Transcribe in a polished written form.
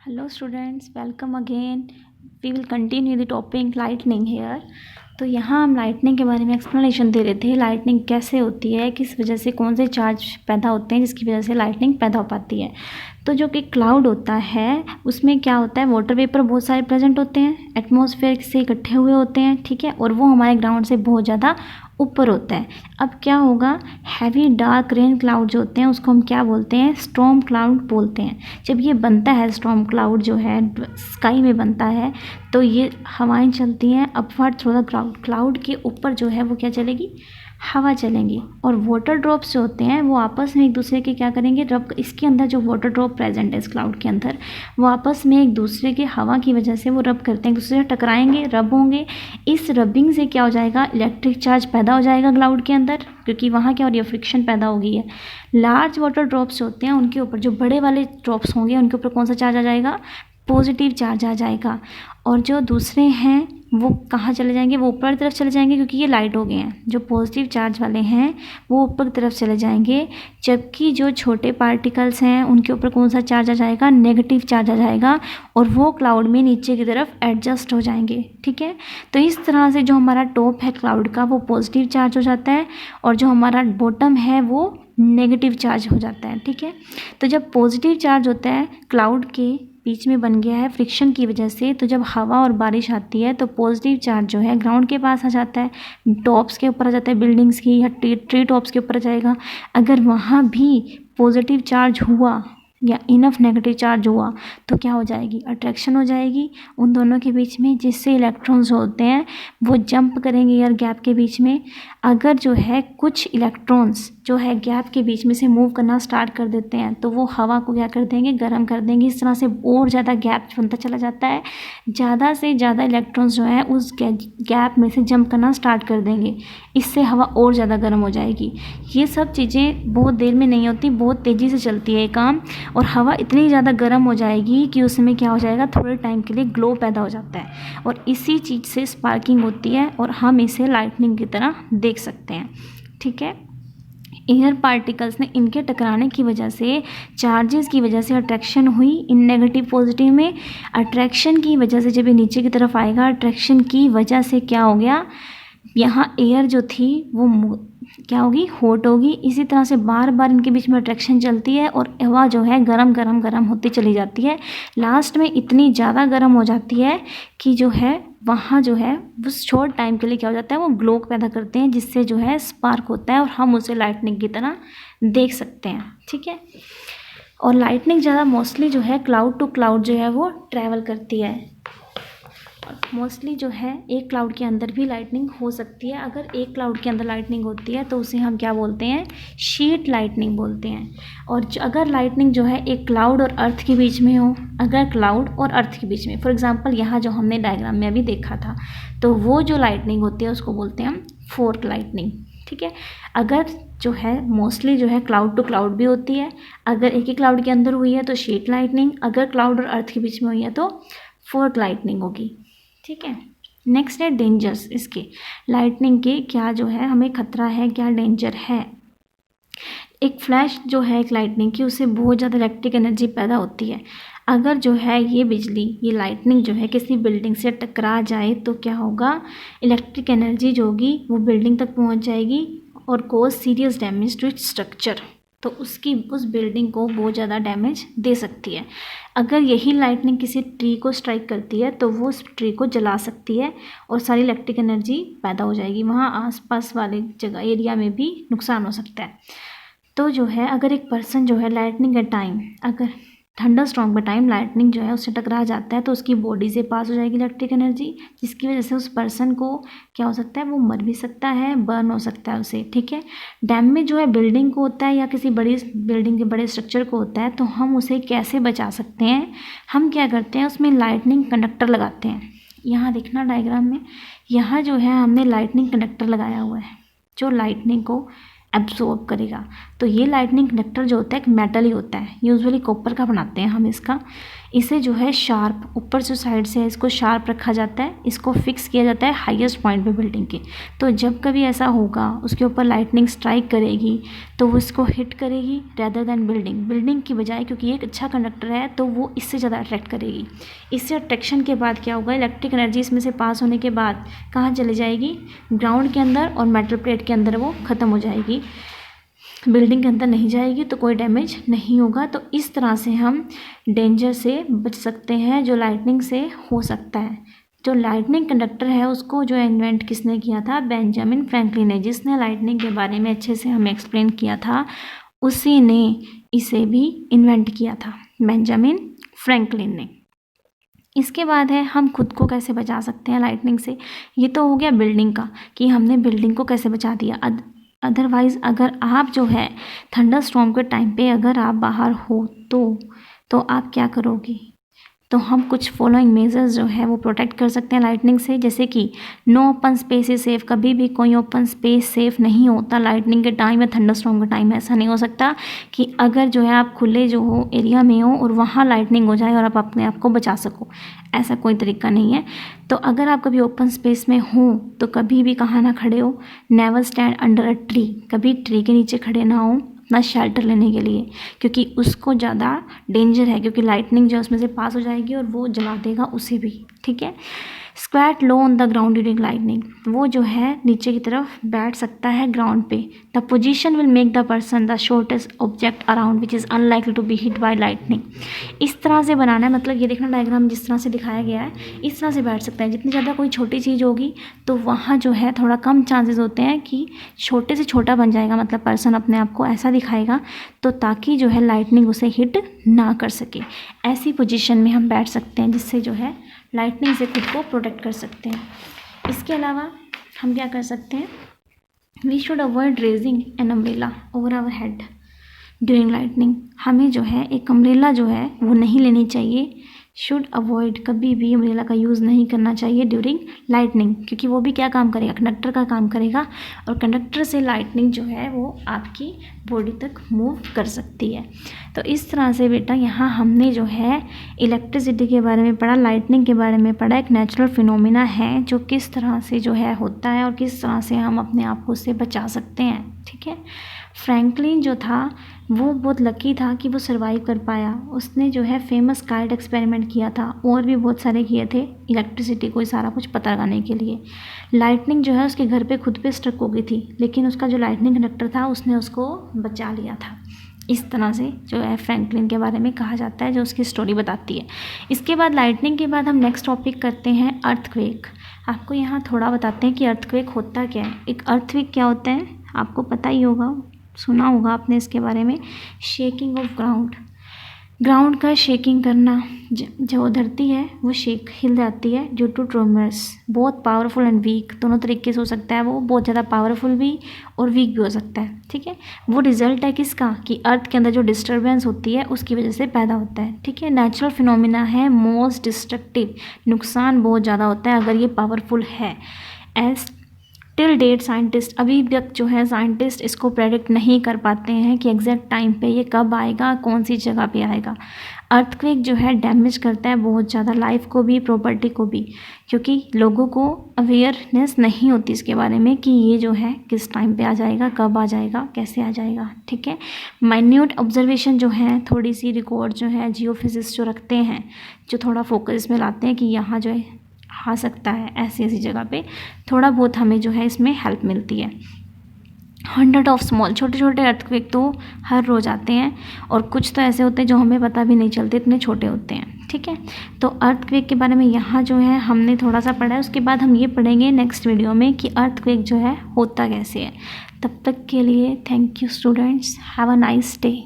Hello students, welcome again. We will continue the topic lightning here. तो यहाँ हम lightning के बारे में एक्सप्लेनेशन दे रहे थे। लाइटनिंग कैसे होती है, किस वजह से, कौन से चार्ज पैदा होते हैं जिसकी वजह से लाइटनिंग पैदा हो पाती है। तो जो कि क्लाउड होता है उसमें क्या होता है, वाटर वेपर बहुत सारे प्रेजेंट होते हैं, एटमॉस्फेयर से इकट्ठे हुए होते हैं, ठीक है, और वो हमारे ग्राउंड से बहुत ज़्यादा ऊपर होता है। अब क्या होगा, हैवी डार्क रेन क्लाउड जो होते हैं उसको हम क्या बोलते हैं, स्टॉर्म क्लाउड बोलते हैं। जब ये बनता है स्टॉर्म क्लाउड जो है स्काई में बनता है तो ये हवाएं चलती हैं upward through the cloud. Cloud के ऊपर जो है वो क्या चलेगी, हवा चलेंगी, और वाटर ड्रॉप्स जो होते हैं वो आपस में एक दूसरे के क्या करेंगे, रब। इसके अंदर जो वाटर ड्रॉप प्रेजेंट है इस क्लाउड के अंदर, वो आपस में एक दूसरे के हवा की वजह से वो रब करते हैं, एक दूसरे से टकराएंगे, रब होंगे। इस रबिंग से क्या हो जाएगा, इलेक्ट्रिक चार्ज पैदा हो जाएगा क्लाउड के अंदर, क्योंकि वहाँ क्या हो रही है, फ्रिक्शन पैदा हो गई है। लार्ज वाटर ड्रॉप्स होते हैं उनके ऊपर, जो बड़े वाले ड्रॉप्स होंगे उनके ऊपर कौन सा चार्ज आ जाएगा, पॉजिटिव चार्ज आ जाएगा। और जो दूसरे हैं वो कहाँ चले जाएंगे, वो ऊपर की तरफ चले जाएंगे, क्योंकि ये लाइट हो गए हैं। जो पॉजिटिव चार्ज वाले हैं वो ऊपर की तरफ चले जाएंगे, जबकि जो छोटे पार्टिकल्स हैं उनके ऊपर कौन सा चार्ज आ जाएगा, नेगेटिव चार्ज आ जाएगा, और वो क्लाउड में नीचे की तरफ एडजस्ट हो जाएंगे, ठीक है। तो इस तरह से जो हमारा टॉप है क्लाउड का वो पॉजिटिव चार्ज हो जाता है, और जो हमारा बॉटम है वो नेगेटिव चार्ज हो जाता है, ठीक है। तो जब पॉजिटिव चार्ज होता है क्लाउड के बीच में बन गया है फ्रिक्शन की वजह से, तो जब हवा और बारिश आती है तो पॉजिटिव चार्ज जो है ग्राउंड के पास आ जाता है, टॉप्स के ऊपर आ जाता है, बिल्डिंग्स की या ट्री टॉप्स के ऊपर आ जाएगा। अगर वहाँ भी पॉजिटिव चार्ज हुआ या इनफ नेगेटिव चार्ज हुआ तो क्या हो जाएगी, अट्रैक्शन हो जाएगी उन दोनों के बीच में, जिससे इलेक्ट्रॉन्स होते हैं वो जंप करेंगे एयर गैप के बीच में। अगर जो है कुछ इलेक्ट्रॉन्स जो है गैप के बीच में से मूव करना स्टार्ट कर देते हैं तो वो हवा को क्या कर देंगे, गर्म कर देंगे। इस तरह से और ज़्यादा गैप बनता चला जाता है, ज़्यादा से ज़्यादा इलेक्ट्रॉन्स जो है उस गैप में से जंप करना स्टार्ट कर देंगे, इससे हवा और ज़्यादा गर्म हो जाएगी। ये सब चीज़ें बहुत देर में नहीं होती, बहुत तेज़ी से चलती है ये काम, और हवा इतनी ज़्यादा गर्म हो जाएगी कि उसमें क्या हो जाएगा, थोड़े टाइम के लिए ग्लो पैदा हो जाता है, और इसी चीज़ से स्पार्किंग होती है और हम इसे लाइटनिंग की तरह देख सकते हैं, ठीक है। एयर पार्टिकल्स ने इनके टकराने की वजह से, चार्जेस की वजह से अट्रैक्शन हुई इन नेगेटिव पॉजिटिव में। अट्रैक्शन की वजह से जब ये नीचे की तरफ आएगा, अट्रैक्शन की वजह से क्या हो गया, यहाँ एयर जो थी वो क्या होगी, हॉट होगी। इसी तरह से बार बार इनके बीच में अट्रैक्शन चलती है और हवा जो है गरम गरम गरम होती चली जाती है। लास्ट में इतनी ज़्यादा गर्म हो जाती है कि जो है वहाँ जो है उस शॉर्ट टाइम के लिए क्या हो जाता है, वो ग्लो पैदा करते हैं, जिससे जो है स्पार्क होता है और हम उसे लाइटनिंग की तरह देख सकते हैं, ठीक है। और लाइटनिंग ज़्यादा मोस्टली जो है क्लाउड टू क्लाउड जो है वो ट्रैवल करती है। मोस्टली जो है एक क्लाउड के अंदर भी लाइटनिंग हो सकती है। अगर एक क्लाउड के अंदर लाइटनिंग होती है तो उसे हम क्या बोलते हैं, शीट लाइटनिंग बोलते हैं। और अगर लाइटनिंग जो है एक क्लाउड और अर्थ के बीच में हो, अगर क्लाउड और अर्थ के बीच में, फॉर एग्जांपल यहाँ जो हमने डायग्राम में अभी देखा था, तो वो जो लाइटनिंग होती है उसको बोलते हैं हम फोर्क लाइटनिंग, ठीक है। अगर जो है मोस्टली जो है क्लाउड टू क्लाउड भी होती है, अगर एक ही क्लाउड के अंदर हुई है तो शीट लाइटनिंग, अगर क्लाउड और अर्थ के बीच में हुई है तो फोर्क लाइटनिंग होगी, ठीक है। नेक्स्ट है डेंजर्स इसके, लाइटनिंग के क्या जो है हमें खतरा है, क्या डेंजर है। एक फ्लैश जो है एक लाइटनिंग की, उससे बहुत ज़्यादा इलेक्ट्रिक एनर्जी पैदा होती है। अगर जो है ये बिजली, ये लाइटनिंग जो है किसी बिल्डिंग से टकरा जाए तो क्या होगा, इलेक्ट्रिक एनर्जी जो होगी वो बिल्डिंग तक पहुंच जाएगी और causes serious damage to its structure, तो उस बिल्डिंग को बहुत ज़्यादा डैमेज दे सकती है। अगर यही लाइटनिंग किसी ट्री को स्ट्राइक करती है तो वो उस ट्री को जला सकती है और सारी इलेक्ट्रिक एनर्जी पैदा हो जाएगी, वहाँ आसपास वाले जगह एरिया में भी नुकसान हो सकता है। तो जो है अगर एक पर्सन जो है लाइटनिंग के टाइम, अगर थंडर स्ट्रॉन्ग के टाइम लाइटनिंग जो है उससे टकरा जाता है तो उसकी बॉडी से पास हो जाएगी इलेक्ट्रिक एनर्जी, जिसकी वजह से उस पर्सन को क्या हो सकता है, वो मर भी सकता है, बर्न हो सकता है उसे, ठीक है। डैमेज जो है बिल्डिंग को होता है या किसी बड़ी बिल्डिंग के बड़े स्ट्रक्चर को होता है, तो हम उसे कैसे बचा सकते हैं, हम क्या करते हैं उसमें लाइटनिंग कंडक्टर लगाते हैं। यहाँ देखना डायग्राम में, यहाँ जो है हमने लाइटनिंग कंडक्टर लगाया हुआ है जो लाइटनिंग को एब्जॉर्ब करेगा। तो ये लाइटनिंग कंडक्टर जो होता है एक मेटल ही होता है, यूजुअली कॉपर का बनाते हैं हम इसका। इसे जो है शार्प ऊपर जो साइड से है इसको शार्प रखा जाता है, इसको फिक्स किया जाता है हाईएस्ट पॉइंट पे बिल्डिंग के। तो जब कभी ऐसा होगा उसके ऊपर लाइटनिंग स्ट्राइक करेगी तो वो इसको हिट करेगी रेदर देन बिल्डिंग की बजाय, क्योंकि ये एक अच्छा कंडक्टर है तो वो इससे ज़्यादा अट्रैक्ट करेगी। इससे अट्रैक्शन के बाद क्या होगा, इलेक्ट्रिक एनर्जी इसमें से पास होने के बाद कहाँ चली जाएगी, ग्राउंड के अंदर, और मेटल प्लेट के अंदर वो ख़त्म हो जाएगी, बिल्डिंग के अंदर नहीं जाएगी, तो कोई डैमेज नहीं होगा। तो इस तरह से हम डेंजर से बच सकते हैं जो लाइटनिंग से हो सकता है। जो लाइटनिंग कंडक्टर है उसको जो इन्वेंट किसने किया था, बेंजामिन फ्रैंकलिन ने, जिसने लाइटनिंग के बारे में अच्छे से हमें एक्सप्लेन किया था, उसी ने इसे भी इन्वेंट किया था, बेंजामिन फ्रैंकलिन ने। इसके बाद है हम खुद को कैसे बचा सकते हैं लाइटनिंग से। ये तो हो गया बिल्डिंग का कि हमने बिल्डिंग को कैसे बचा दिया। अदरवाइज़ अगर आप जो है थंडर स्टॉर्म के टाइम पे अगर आप बाहर हो तो आप क्या करोगे, तो हम कुछ फॉलोइंग मेजर्स जो है वो प्रोटेक्ट कर सकते हैं लाइटनिंग से, जैसे कि no open space is safe. कभी भी कोई ओपन स्पेस सेफ़ नहीं होता लाइटनिंग के टाइम या थंडर स्टॉर्म के टाइम। ऐसा नहीं हो सकता कि अगर जो है आप खुले जो हो एरिया में हो और वहाँ लाइटनिंग हो जाए और आप अपने आप को बचा सको, ऐसा कोई तरीका नहीं है। तो अगर आप कभी ओपन स्पेस में हो तो कभी भी कहाँ ना खड़े हो, never stand under a tree, कभी ट्री के नीचे खड़े ना हो अपना शेल्टर लेने के लिए, क्योंकि उसको ज़्यादा डेंजर है, क्योंकि लाइटनिंग जो उसमें से पास हो जाएगी और वो जला देगा उसे भी, ठीक है। Squat low on the ground during lightning, वो जो है नीचे की तरफ बैठ सकता है ग्राउंड पे। The position will make the person the shortest object around which is unlikely to be hit by lightning. इस तरह से बनाना है, मतलब ये देखना डायग्राम जिस तरह से दिखाया गया है, इस तरह से बैठ सकते हैं। जितनी ज़्यादा कोई छोटी चीज़ होगी तो वहाँ जो है थोड़ा कम चांसेस होते हैं कि छोटे से छोटा बन जाएगा, मतलब पर्सन अपने आप को ऐसा दिखाएगा, तो ताकि जो है लाइटनिंग उसे हिट ना कर सके। ऐसी पोजीशन में हम बैठ सकते हैं जिससे जो है लाइटनिंग से खुद को प्रोटेक्ट कर सकते हैं। इसके अलावा हम क्या कर सकते हैं, we should avoid raising an umbrella over our head during lightning. हमें जो है एक अम्ब्रेला जो है वो नहीं लेनी चाहिए, शुड अवॉइड, कभी भी अम्ब्रेला का यूज़ नहीं करना चाहिए ड्यूरिंग लाइटनिंग, क्योंकि वो भी क्या काम करेगा, कंडक्टर का काम करेगा, और कंडक्टर से लाइटनिंग जो है वो आपकी बॉडी तक मूव कर सकती है। तो इस तरह से बेटा यहाँ हमने जो है इलेक्ट्रिसिटी के बारे में पढ़ा, लाइटनिंग के बारे में पढ़ा। एक नेचुरल फिनोमिना है जो किस तरह से जो है होता है और किस तरह से हम अपने आप को उससे बचा सकते हैं, ठीक है। फ्रैंकलिन जो था वो बहुत लकी था कि वो सर्वाइव कर पाया। उसने जो है फेमस काइट एक्सपेरिमेंट किया था, और भी बहुत सारे किए थे इलेक्ट्रिसिटी को सारा कुछ पता लगाने के लिए। लाइटनिंग जो है उसके घर पे खुद पे स्ट्रक हो गई थी, लेकिन उसका जो लाइटनिंग कंडक्टर था उसने उसको बचा लिया था। इस तरह से जो है फ्रैंकलिन के बारे में कहा जाता है, जो उसकी स्टोरी बताती है। इसके बाद लाइटनिंग के बाद हम नेक्स्ट टॉपिक करते हैं अर्थक्वेक। आपको यहाँ थोड़ा बताते हैं कि अर्थक्वेक होता क्या है। एक अर्थक्वेक क्या होता है आपको पता ही होगा, सुना होगा आपने इसके बारे में। शेकिंग ऑफ ग्राउंड का शेकिंग करना, जो धरती है वो हिल जाती है ड्यू टू ट्रूमर्स। बहुत पावरफुल एंड वीक, दोनों तरीके से हो सकता है, वो बहुत ज़्यादा पावरफुल भी और वीक भी हो सकता है, ठीक है। वो रिजल्ट है किसका, कि अर्थ के अंदर जो डिस्टर्बेंस होती है उसकी वजह से पैदा होता है, ठीक है। नेचुरल फिनोमिना है, मोस्ट डिस्ट्रक्टिव, नुकसान बहुत ज़्यादा होता है अगर ये पावरफुल है। एज टिल डेट साइंटिस्ट, अभी तक जो है साइंटिस्ट इसको प्रेडिक्ट नहीं कर पाते हैं कि एग्जैक्ट टाइम पे ये कब आएगा, कौन सी जगह पे आएगा। अर्थक्वेक जो है डैमेज करता है बहुत ज़्यादा लाइफ को भी, प्रॉपर्टी को भी, क्योंकि लोगों को अवेयरनेस नहीं होती इसके बारे में कि ये जो है किस टाइम पे आ जाएगा, कब आ जाएगा, कैसे आ जाएगा, ठीक है। माइन्यूट ऑब्जर्वेशन जो है, थोड़ी सी रिकॉर्ड जो है जियोफिजिस्ट जो रखते हैं, जो थोड़ा फोकस में लाते हैं कि यहाँ जो है आ सकता है ऐसी ऐसी जगह पे, थोड़ा बहुत हमें जो है इसमें हेल्प मिलती है। 100 ऑफ स्मॉल, छोटे छोटे अर्थक्वेक तो हर रोज़ आते हैं, और कुछ तो ऐसे होते हैं जो हमें पता भी नहीं चलते, इतने छोटे होते हैं, ठीक है। तो अर्थक्वेक के बारे में यहाँ जो है हमने थोड़ा सा पढ़ा है। उसके बाद हम ये पढ़ेंगे नेक्स्ट वीडियो में कि अर्थक्वेक जो है होता कैसे है। तब तक के लिए thank you students, have a nice day.